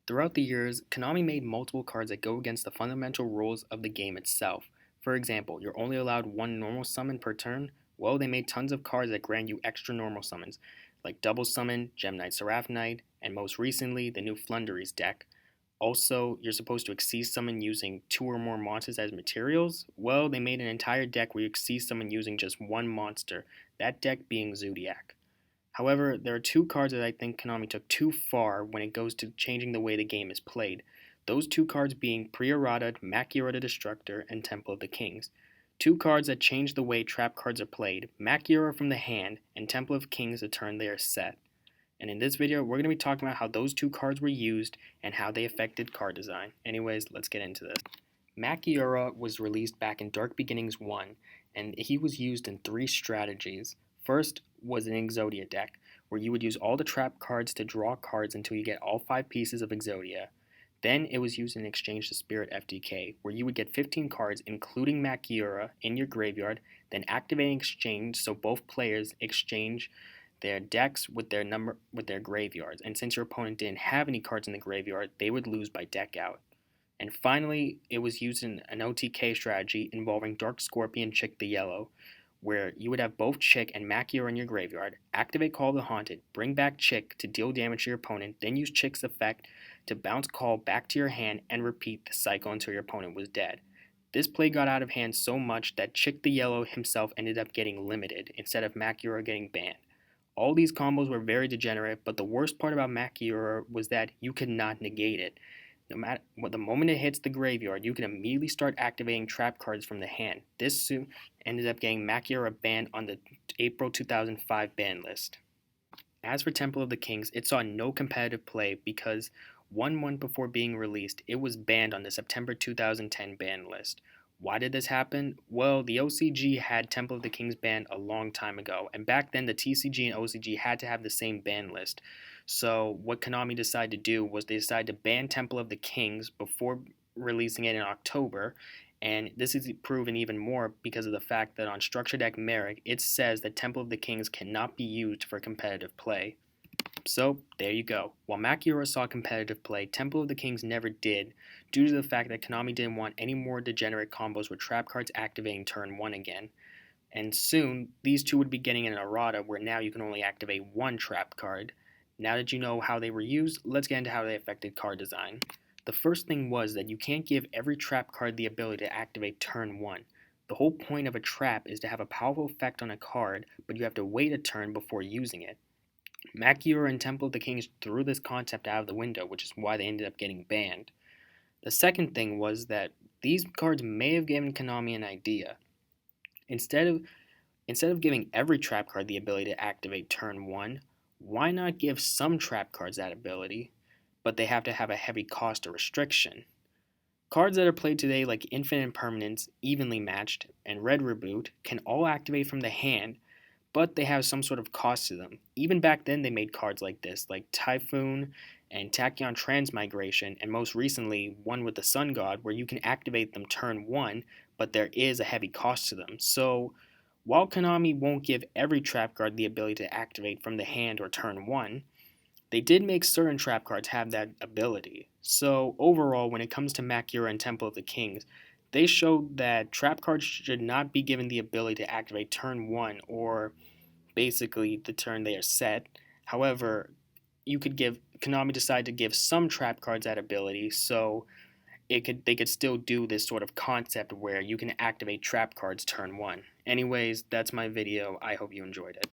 Throughout the years, Konami made multiple cards that go against the fundamental rules of the game itself. For example, you're only allowed one normal summon per turn. Well, they made tons of cards that grant you extra normal summons, like Double Summon, Gem Knight Seraph Knight, and most recently, the new Flunderies deck. Also, you're supposed to Exceed Summon using two or more monsters as materials. Well, they made an entire deck where you Exceed Summon using just one monster, that deck being Zodiac. However, there are two cards that I think Konami took too far when it goes to changing the way the game is played. Those two cards being Pre-errata, Makyura the Destructor, and Temple of the Kings. Two cards that change the way trap cards are played, Makyura from the hand, and Temple of Kings the turn they are set. And in this video, we're going to be talking about how those two cards were used and how they affected card design. Anyways, let's get into this. Makyura was released back in Dark Beginnings 1, and he was used in three strategies. First was an Exodia deck, where you would use all the trap cards to draw cards until you get all 5 pieces of Exodia. Then it was used in exchange to Spirit FTK, where you would get 15 cards, including Makyura, in your graveyard, then activating exchange so both players exchange their decks with their graveyards. And since your opponent didn't have any cards in the graveyard, they would lose by deck out. And finally, it was used in an OTK strategy involving Dark Scorpion Chick the Yellow, where you would have both Chick and Makyura in your graveyard, activate Call of the Haunted, bring back Chick to deal damage to your opponent, then use Chick's effect to bounce Call back to your hand and repeat the cycle until your opponent was dead. This play got out of hand so much that Chick the Yellow himself ended up getting limited instead of Makyura getting banned. All these combos were very degenerate, but the worst part about Makyura was that you could not negate it. No matter what, the moment it hits the graveyard, you can immediately start activating trap cards from the hand. This soon ended up getting Makyura banned on the April 2005 ban list. As for Temple of the Kings, it saw no competitive play because 1 month before being released, it was banned on the September 2010 ban list. Why did this happen? Well, the OCG had Temple of the Kings banned a long time ago, and back then the TCG and OCG had to have the same ban list. So what Konami decided to do was they decided to ban Temple of the Kings before releasing it in October, and this is proven even more because of the fact that on Structure Deck Merrick, it says that Temple of the Kings cannot be used for competitive play. So, there you go. While Makyura saw competitive play, Temple of the Kings never did, due to the fact that Konami didn't want any more degenerate combos with trap cards activating turn 1 again. And soon, these two would be getting an errata where now you can only activate one trap card. Now that you know how they were used, let's get into how they affected card design. The first thing was that you can't give every trap card the ability to activate turn 1. The whole point of a trap is to have a powerful effect on a card, but you have to wait a turn before using it. Makyura and Temple of the Kings threw this concept out of the window, which is why they ended up getting banned. The second thing was that these cards may have given Konami an idea. Instead of giving every trap card the ability to activate turn 1, why not give some trap cards that ability, but they have to have a heavy cost or restriction? Cards that are played today like Infinite Impermanence, Evenly Matched, and Red Reboot can all activate from the hand, but they have some sort of cost to them. Even back then they made cards like this, like Typhoon and Tachyon Transmigration, and most recently one with the Sun God where you can activate them turn 1, but there is a heavy cost to them. So while Konami won't give every trap card the ability to activate from the hand or turn 1, they did make certain trap cards have that ability. So overall, when it comes to Makyura and Temple of the Kings, they showed that trap cards should not be given the ability to activate turn 1 or basically the turn they are set. However, Konami decided to give some trap cards that ability, so they could still do this sort of concept where you can activate trap cards turn 1. Anyways, that's my video. I hope you enjoyed it.